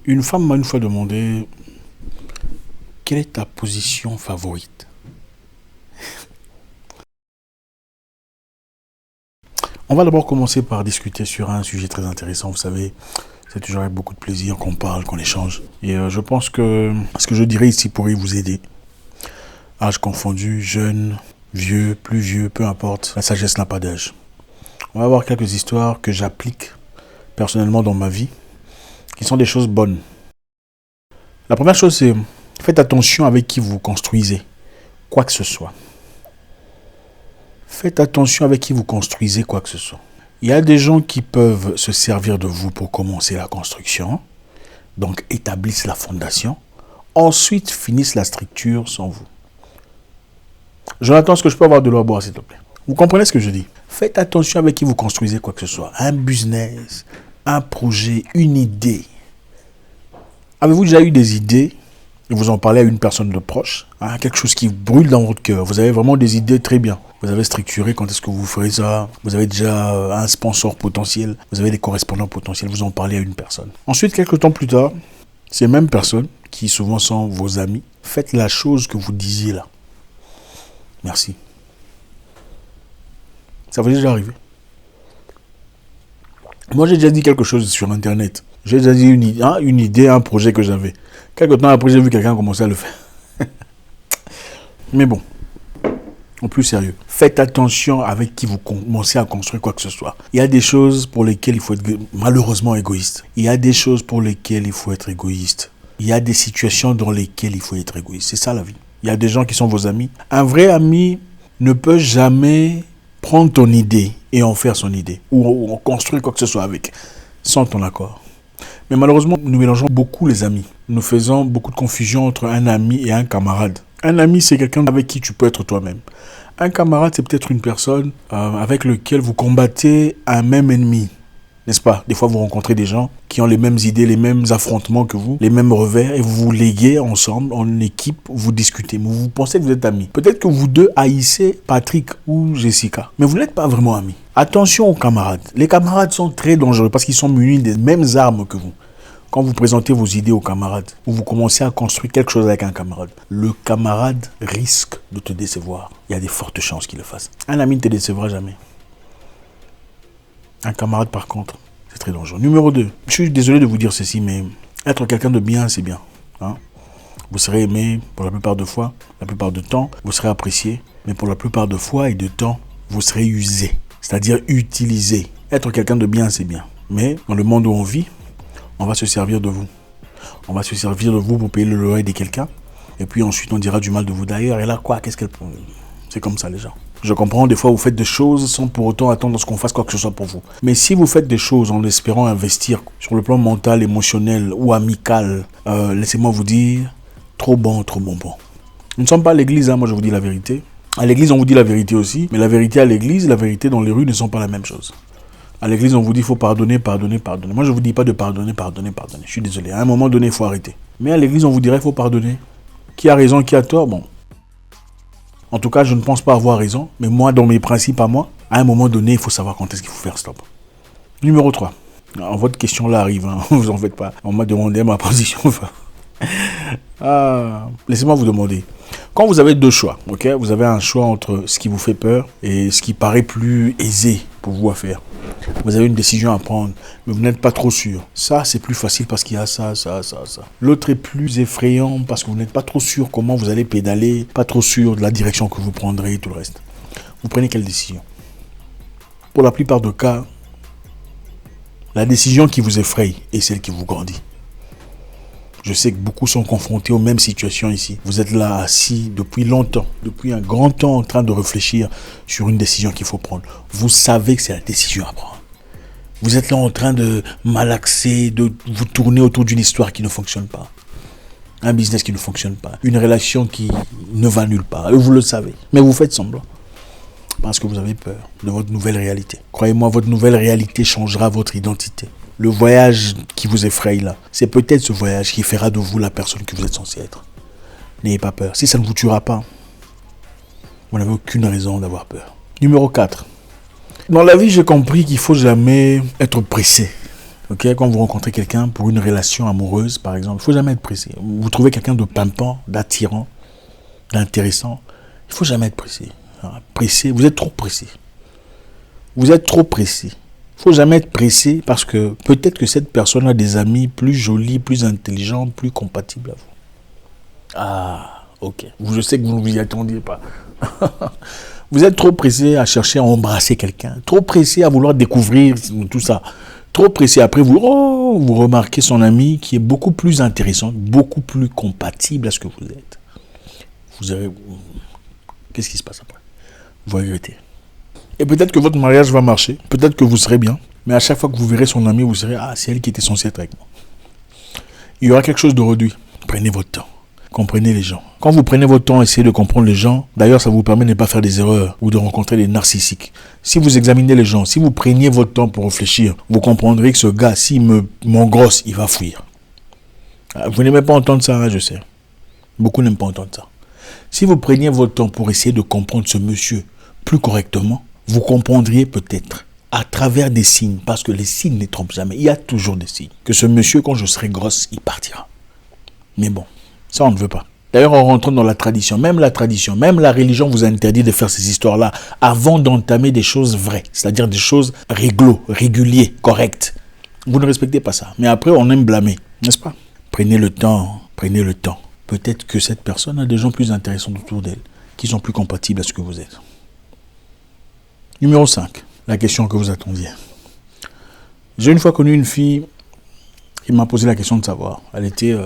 Une femme m'a une fois demandé quelle est ta position favorite. On va d'abord commencer par discuter sur un sujet très intéressant. Vous savez, c'est toujours avec beaucoup de plaisir qu'on parle, qu'on échange. Et je pense que ce que je dirais ici pourrait vous aider. Âge confondu, jeune, vieux, plus vieux, peu importe. La sagesse n'a pas d'âge. On va voir quelques histoires que j'applique personnellement dans ma vie, qui sont des choses bonnes. La première chose, c'est faites attention avec qui vous construisez, quoi que ce soit. Faites attention avec qui vous construisez quoi que ce soit. Il y a des gens qui peuvent se servir de vous pour commencer la construction, donc établissent la fondation, ensuite finissent la structure sans vous. Jonathan, est-ce que je peux avoir de l'eau à boire, s'il te plaît? Vous comprenez ce que je dis? Faites attention avec qui vous construisez quoi que ce soit. Un business, un projet, une idée. Avez-vous déjà eu des idées et vous en parlez à une personne de proche, quelque chose qui brûle dans votre cœur? Vous avez vraiment des idées très bien. Vous avez structuré quand est-ce que vous ferez ça. Vous avez déjà un sponsor potentiel. Vous avez des correspondants potentiels. Vous en parlez à une personne. Ensuite, quelques temps plus tard, ces mêmes personnes, qui souvent sont vos amis, faites la chose que vous disiez là. Merci. Ça vous est déjà arrivé? Moi, j'ai déjà dit quelque chose sur Internet. J'ai déjà dit une idée, un projet que j'avais. Quelque temps après, j'ai vu quelqu'un commencer à le faire. Mais bon, en plus sérieux, faites attention avec qui vous commencez à construire quoi que ce soit. Il y a des choses pour lesquelles il faut être malheureusement égoïste. Il y a des choses pour lesquelles il faut être égoïste. Il y a des situations dans lesquelles il faut être égoïste. C'est ça la vie. Il y a des gens qui sont vos amis. Un vrai ami ne peut jamais prendre ton idée et en faire son idée. Ou en construire quoi que ce soit avec, sans ton accord. Mais malheureusement, nous mélangeons beaucoup les amis. Nous faisons beaucoup de confusion entre un ami et un camarade. Un ami, c'est quelqu'un avec qui tu peux être toi-même. Un camarade, c'est peut-être une personne avec laquelle vous combattez un même ennemi. N'est-ce pas? Des fois, vous rencontrez des gens qui ont les mêmes idées, les mêmes affrontements que vous, les mêmes revers, et vous vous léguez ensemble, en équipe, vous discutez. Mais vous pensez que vous êtes amis. Peut-être que vous deux haïssez Patrick ou Jessica, mais vous n'êtes pas vraiment amis. Attention aux camarades. Les camarades sont très dangereux parce qu'ils sont munis des mêmes armes que vous. Quand vous présentez vos idées aux camarades, ou vous commencez à construire quelque chose avec un camarade, le camarade risque de te décevoir. Il y a des fortes chances qu'il le fasse. Un ami ne te décevra jamais. Un camarade, par contre, c'est très dangereux. Numéro 2, je suis désolé de vous dire ceci, mais être quelqu'un de bien, c'est bien. Vous serez aimé pour la plupart de fois, la plupart du temps, vous serez apprécié, mais pour la plupart de fois et de temps, vous serez usé, c'est-à-dire utilisé. Être quelqu'un de bien, c'est bien. Mais dans le monde où on vit, on va se servir de vous. On va se servir de vous pour payer le loyer de quelqu'un, et puis ensuite on dira du mal de vous d'ailleurs, et là quoi, qu'est-ce qu'elle... C'est comme ça les gens. Je comprends, des fois vous faites des choses sans pour autant attendre ce qu'on fasse quoi que ce soit pour vous. Mais si vous faites des choses en espérant investir sur le plan mental, émotionnel ou amical, laissez-moi vous dire, trop bon. Nous ne sommes pas à l'église, moi je vous dis la vérité. À l'église on vous dit la vérité aussi, mais la vérité à l'église, la vérité dans les rues ne sont pas la même chose. À l'église on vous dit il faut pardonner. Moi je ne vous dis pas de pardonner. Je suis désolé, à un moment donné il faut arrêter. Mais à l'église on vous dirait il faut pardonner. Qui a raison, qui a tort, bon. En tout cas, je ne pense pas avoir raison, mais moi, dans mes principes à moi, à un moment donné, il faut savoir quand est-ce qu'il faut faire stop. Numéro 3. Alors, votre question là arrive, vous en faites pas. On m'a demandé ma position. Laissez-moi vous demander. Quand vous avez deux choix, ok, vous avez un choix entre ce qui vous fait peur et ce qui paraît plus aisé pour vous à faire. Vous avez une décision à prendre, mais vous n'êtes pas trop sûr. Ça, c'est plus facile parce qu'il y a ça. L'autre est plus effrayant parce que vous n'êtes pas trop sûr comment vous allez pédaler, pas trop sûr de la direction que vous prendrez et tout le reste. Vous prenez quelle décision? Pour la plupart des cas, la décision qui vous effraie est celle qui vous grandit. Je sais que beaucoup sont confrontés aux mêmes situations ici. Vous êtes là assis depuis longtemps, depuis un grand temps en train de réfléchir sur une décision qu'il faut prendre. Vous savez que c'est la décision à prendre. Vous êtes là en train de malaxer, de vous tourner autour d'une histoire qui ne fonctionne pas. Un business qui ne fonctionne pas. Une relation qui ne va nulle part. Et vous le savez. Mais vous faites semblant. Parce que vous avez peur de votre nouvelle réalité. Croyez-moi, votre nouvelle réalité changera votre identité. Le voyage qui vous effraie là, c'est peut-être ce voyage qui fera de vous la personne que vous êtes censé être. N'ayez pas peur. Si ça ne vous tuera pas, vous n'avez aucune raison d'avoir peur. Numéro 4. Dans la vie, j'ai compris qu'il ne faut jamais être pressé. Ok, quand vous rencontrez quelqu'un pour une relation amoureuse, par exemple, il ne faut jamais être pressé. Vous trouvez quelqu'un de pimpant, d'attirant, d'intéressant, il ne faut jamais être pressé. Pressé, vous êtes trop pressé. Vous êtes trop pressé. Il ne faut jamais être pressé parce que peut-être que cette personne a des amis plus jolis, plus intelligents, plus compatibles à vous. Ah, ok. Je sais que vous ne vous y attendiez pas. Vous êtes trop pressé à chercher à embrasser quelqu'un. Trop pressé à vouloir découvrir tout ça. Trop pressé. Après, vous remarquez son ami qui est beaucoup plus intéressant, beaucoup plus compatible à ce que vous êtes. Vous avez... Qu'est-ce qui se passe après? Vous regrettez. Et peut-être que votre mariage va marcher. Peut-être que vous serez bien. Mais à chaque fois que vous verrez son ami, vous serez, ah, c'est elle qui était censée être avec moi. Il y aura quelque chose de réduit. Prenez votre temps. Comprenez les gens. Quand vous prenez votre temps à essayer de comprendre les gens, d'ailleurs, ça vous permet de ne pas faire des erreurs ou de rencontrer des narcissiques. Si vous examinez les gens, si vous preniez votre temps pour réfléchir, vous comprendrez que ce gars, s'il m'engrosse, il va fuir. Vous n'aimez pas entendre ça, hein, je sais. Beaucoup n'aiment pas entendre ça. Si vous preniez votre temps pour essayer de comprendre ce monsieur plus correctement, vous comprendriez peut-être à travers des signes, parce que les signes ne trompent jamais. Il y a toujours des signes. Que ce monsieur, quand je serai grosse, il partira. Mais bon. Ça, on ne veut pas. D'ailleurs, en rentrant dans la tradition, même la religion vous interdit de faire ces histoires-là avant d'entamer des choses vraies, c'est-à-dire des choses régulières, correctes. Vous ne respectez pas ça. Mais après, on aime blâmer, n'est-ce pas? Prenez le temps, prenez le temps. Peut-être que cette personne a des gens plus intéressants autour d'elle, qui sont plus compatibles à ce que vous êtes. Numéro 5, la question que vous attendiez. J'ai une fois connu une fille qui m'a posé la question de savoir. Elle était...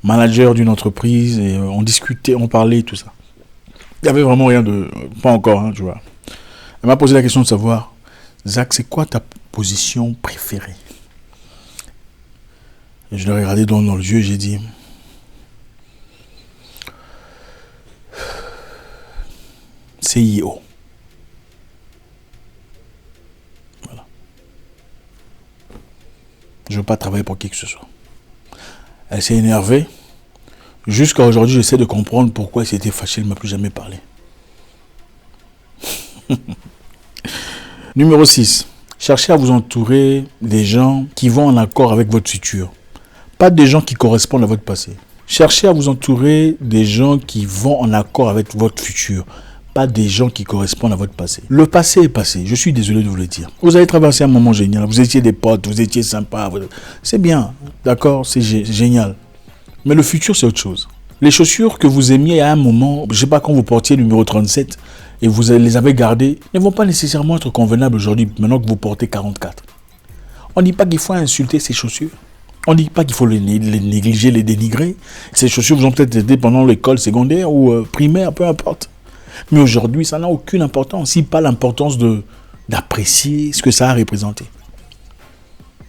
manager d'une entreprise, et on discutait, on parlait, tout ça. Il n'y avait vraiment rien de... Pas encore, hein, tu vois. Elle m'a posé la question de savoir, Zach, c'est quoi ta position préférée? Et je l'ai regardé dans les yeux et j'ai dit, CIO. Voilà. Je ne veux pas travailler pour qui que ce soit. Elle s'est énervée. Jusqu'à aujourd'hui, j'essaie de comprendre pourquoi elle s'était fâchée. Elle ne m'a plus jamais parlé. Numéro 6. Cherchez à vous entourer des gens qui vont en accord avec votre futur. Pas des gens qui correspondent à votre passé. Cherchez à vous entourer des gens qui vont en accord avec votre futur. Pas des gens qui correspondent à votre passé. Le passé est passé. Je suis désolé de vous le dire. Vous avez traversé un moment génial. Vous étiez des potes, vous étiez sympa. C'est bien, d'accord, c'est génial. Mais le futur, c'est autre chose. Les chaussures que vous aimiez à un moment, je ne sais pas quand vous portiez le numéro 37 et vous les avez gardées, ne vont pas nécessairement être convenables aujourd'hui, maintenant que vous portez 44. On ne dit pas qu'il faut insulter ces chaussures. On ne dit pas qu'il faut les négliger, les dénigrer. Ces chaussures vous ont peut-être aidé pendant l'école secondaire ou primaire, peu importe. Mais aujourd'hui, ça n'a aucune importance. Si pas l'importance d'apprécier ce que ça a représenté.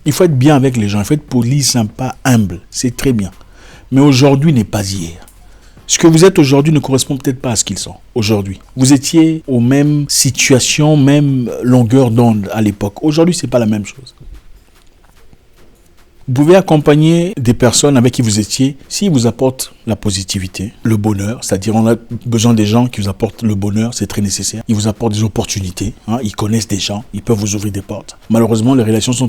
Il faut être bien avec les gens. Il faut être poli, sympa, humble. C'est très bien. Mais aujourd'hui n'est pas hier. Ce que vous êtes aujourd'hui ne correspond peut-être pas à ce qu'ils sont aujourd'hui. Vous étiez aux mêmes situations, même longueur d'onde à l'époque. Aujourd'hui, ce n'est pas la même chose. Vous pouvez accompagner des personnes avec qui vous étiez s'ils vous apportent la positivité, le bonheur. C'est-à-dire, on a besoin des gens qui vous apportent le bonheur, c'est très nécessaire. Ils vous apportent des opportunités, hein, ils connaissent des gens, ils peuvent vous ouvrir des portes. Malheureusement, les relations sont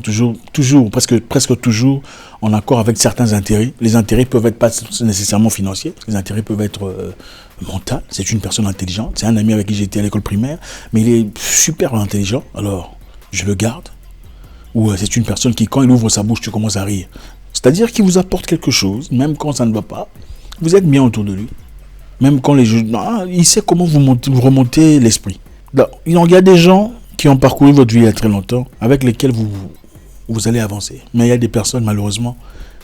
presque toujours en accord avec certains intérêts. Les intérêts peuvent être pas nécessairement financiers, les intérêts peuvent être mentaux. C'est une personne intelligente, c'est un ami avec qui j'étais à l'école primaire, mais il est super intelligent, alors je le garde. Ou c'est une personne qui, quand il ouvre sa bouche, tu commences à rire. C'est-à-dire qu'il vous apporte quelque chose, même quand ça ne va pas. Vous êtes bien autour de lui. Même quand les jeux... il sait comment vous remontez l'esprit. Il y a des gens qui ont parcouru votre vie il y a très longtemps, avec lesquels vous allez avancer. Mais il y a des personnes, malheureusement,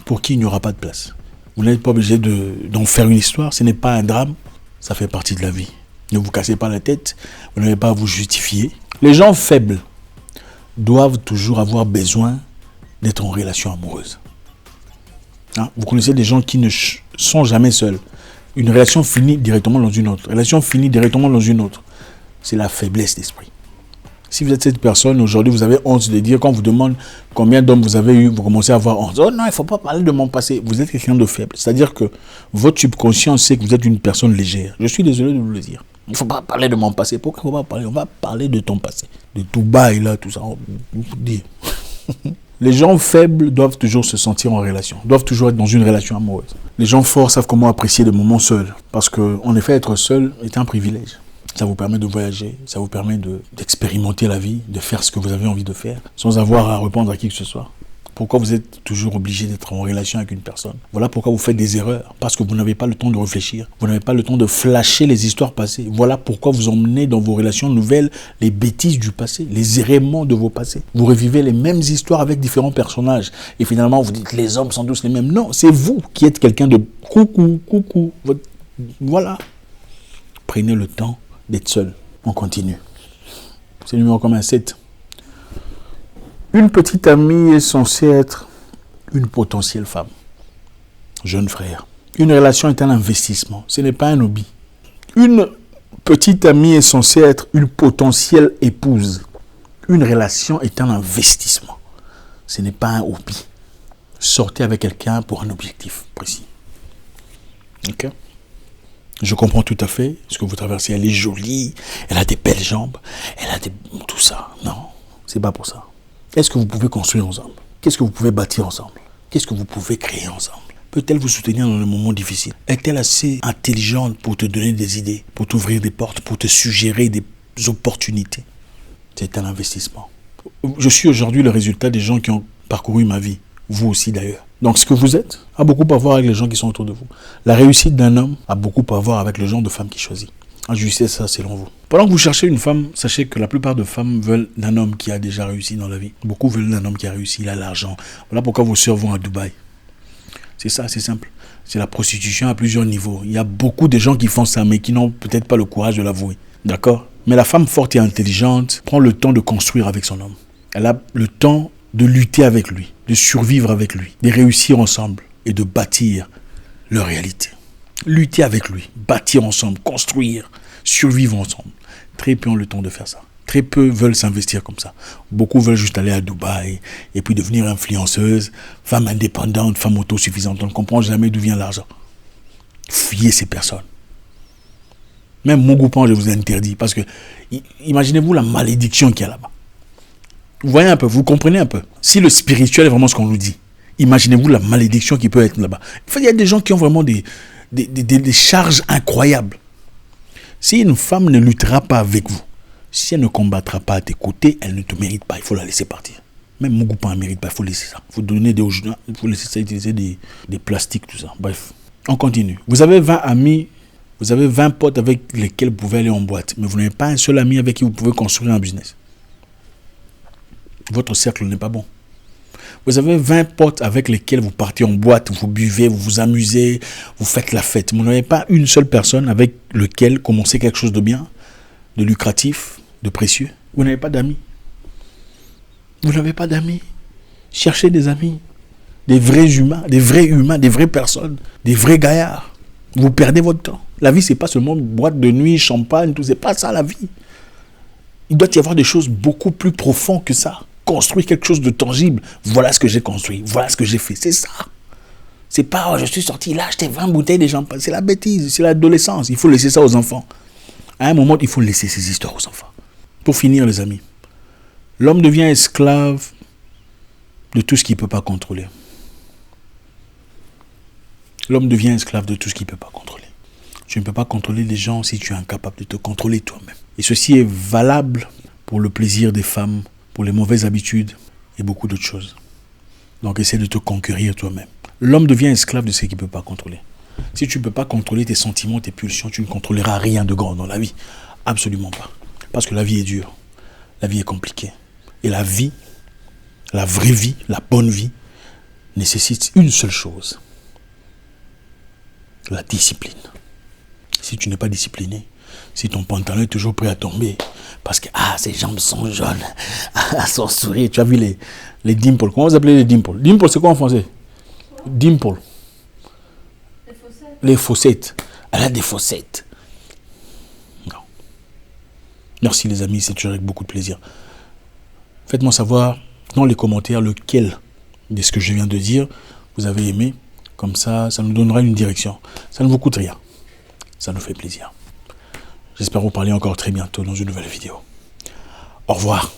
pour qui il n'y aura pas de place. Vous n'êtes pas obligé d'en faire une histoire. Ce n'est pas un drame. Ça fait partie de la vie. Ne vous cassez pas la tête. Vous n'avez pas à vous justifier. Les gens faibles doivent toujours avoir besoin d'être en relation amoureuse. Hein? Vous connaissez des gens qui ne sont jamais seuls. Une relation finit directement dans une autre. Relation finit directement dans une autre. C'est la faiblesse d'esprit. Si vous êtes cette personne, aujourd'hui, vous avez honte de dire, quand on vous demande combien d'hommes vous avez eu, vous commencez à avoir honte. Oh non, il ne faut pas parler de mon passé. Vous êtes quelqu'un de faible. C'est-à-dire que votre subconscient sait que vous êtes une personne légère. Je suis désolé de vous le dire. Il ne faut pas parler de mon passé. Pourquoi on va pas parler? On va parler de ton passé. De tout bail là, tout ça. On va vous dire. Les gens faibles doivent toujours se sentir en relation, doivent toujours être dans une relation amoureuse. Les gens forts savent comment apprécier des moments seuls, parce que, en effet, être seul est un privilège. Ça vous permet de voyager, ça vous permet d'expérimenter la vie, de faire ce que vous avez envie de faire, sans avoir à répondre à qui que ce soit. Pourquoi vous êtes toujours obligé d'être en relation avec une personne? Voilà pourquoi vous faites des erreurs, parce que vous n'avez pas le temps de réfléchir, vous n'avez pas le temps de flasher les histoires passées. Voilà pourquoi vous emmenez dans vos relations nouvelles les bêtises du passé, les errements de vos passés. Vous revivez les mêmes histoires avec différents personnages, et finalement vous dites les hommes sont tous les mêmes. Non, c'est vous qui êtes quelqu'un de coucou. Voilà. Prenez le temps d'être seul. On continue. C'est le numéro commun 7. Une petite amie est censée être une potentielle femme. Jeune frère. Une relation est un investissement. Ce n'est pas un hobby. Une petite amie est censée être une potentielle épouse. Une relation est un investissement. Ce n'est pas un hobby. Sortez avec quelqu'un pour un objectif précis. Ok? Je comprends tout à fait ce que vous traversez. Elle est jolie, elle a des belles jambes, elle a tout ça. Non, c'est pas pour ça. Est-ce que vous pouvez construire ensemble? Qu'est-ce que vous pouvez bâtir ensemble? Qu'est-ce que vous pouvez créer ensemble? Peut-elle vous soutenir dans les moments difficiles? Est-elle assez intelligente pour te donner des idées, pour t'ouvrir des portes, pour te suggérer des opportunités? C'est un investissement. Je suis aujourd'hui le résultat des gens qui ont parcouru ma vie. Vous aussi d'ailleurs. Donc ce que vous êtes a beaucoup à voir avec les gens qui sont autour de vous. La réussite d'un homme a beaucoup à voir avec le genre de femme qu'il choisit. Ajustez ça selon vous. Pendant que vous cherchez une femme, sachez que la plupart de femmes veulent d'un homme qui a déjà réussi dans la vie. Beaucoup veulent d'un homme qui a réussi, il a l'argent. Voilà pourquoi vos sœurs vont à Dubaï. C'est ça, c'est simple. C'est la prostitution à plusieurs niveaux. Il y a beaucoup de gens qui font ça, mais qui n'ont peut-être pas le courage de l'avouer. D'accord? Mais la femme forte et intelligente prend le temps de construire avec son homme. Elle a le temps de lutter avec lui, de survivre avec lui, de réussir ensemble et de bâtir leur réalité. Lutter avec lui, bâtir ensemble, construire, survivre ensemble. Très peu ont le temps de faire ça. Très peu veulent s'investir comme ça. Beaucoup veulent juste aller à Dubaï et puis devenir influenceuse, femme indépendante, femme autosuffisante. On ne comprend jamais d'où vient l'argent. Fuyez ces personnes. Même mon groupement, je vous interdis parce que imaginez-vous la malédiction qu'il y a là-bas. Vous voyez un peu, vous comprenez un peu. Si le spirituel est vraiment ce qu'on nous dit, imaginez-vous la malédiction qui peut être là-bas. En fait, il y a des gens qui ont vraiment des charges incroyables. Si une femme ne luttera pas avec vous, si elle ne combattra pas à tes côtés, elle ne te mérite pas. Il faut la laisser partir. Même mon groupe ne mérite pas. Il faut laisser ça. Il faut donner il faut laisser ça, utiliser des plastiques, tout ça. Bref, on continue. Vous avez 20 amis, vous avez 20 potes avec lesquels vous pouvez aller en boîte, mais vous n'avez pas un seul ami avec qui vous pouvez construire un business. Votre cercle n'est pas bon. Vous avez 20 potes avec lesquels vous partez en boîte, vous buvez, vous vous amusez, vous faites la fête. Vous n'avez pas une seule personne avec laquelle commencer quelque chose de bien, de lucratif, de précieux. Vous n'avez pas d'amis. Vous n'avez pas d'amis. Cherchez des amis. Des vrais humains, des vraies personnes, des vrais gaillards. Vous perdez votre temps. La vie, c'est pas seulement boîte de nuit, champagne, tout. C'est pas ça la vie. Il doit y avoir des choses beaucoup plus profondes que ça. Construire quelque chose de tangible. Voilà ce que j'ai construit. Voilà ce que j'ai fait. C'est ça. C'est pas, oh, je suis sorti là, acheté 20 bouteilles de champagne. C'est la bêtise. C'est l'adolescence. Il faut laisser ça aux enfants. À un moment, il faut laisser ces histoires aux enfants. Pour finir, les amis, l'homme devient esclave de tout ce qu'il ne peut pas contrôler. L'homme devient esclave de tout ce qu'il ne peut pas contrôler. Tu ne peux pas contrôler les gens si tu es incapable de te contrôler toi-même. Et ceci est valable pour le plaisir des femmes, pour les mauvaises habitudes et beaucoup d'autres choses. Donc essaie de te conquérir toi-même. L'homme devient esclave de ce qu'il ne peut pas contrôler. Si tu ne peux pas contrôler tes sentiments, tes pulsions, tu ne contrôleras rien de grand dans la vie. Absolument pas. Parce que la vie est dure. La vie est compliquée. Et la vie, la vraie vie, la bonne vie, nécessite une seule chose. La discipline. Si tu n'es pas discipliné, si ton pantalon est toujours prêt à tomber, parce que ses jambes sont jaunes, son sourire, tu as vu les dimples. Comment vous appelez les dimples? Dimples, c'est quoi en français? Dimple. Les fossettes. Elle a des fossettes. Non. Merci les amis, c'est toujours avec beaucoup de plaisir. Faites-moi savoir dans les commentaires lequel de ce que je viens de dire vous avez aimé. Comme ça, ça nous donnera une direction. Ça ne vous coûte rien. Ça nous fait plaisir. J'espère vous parler encore très bientôt dans une nouvelle vidéo. Au revoir.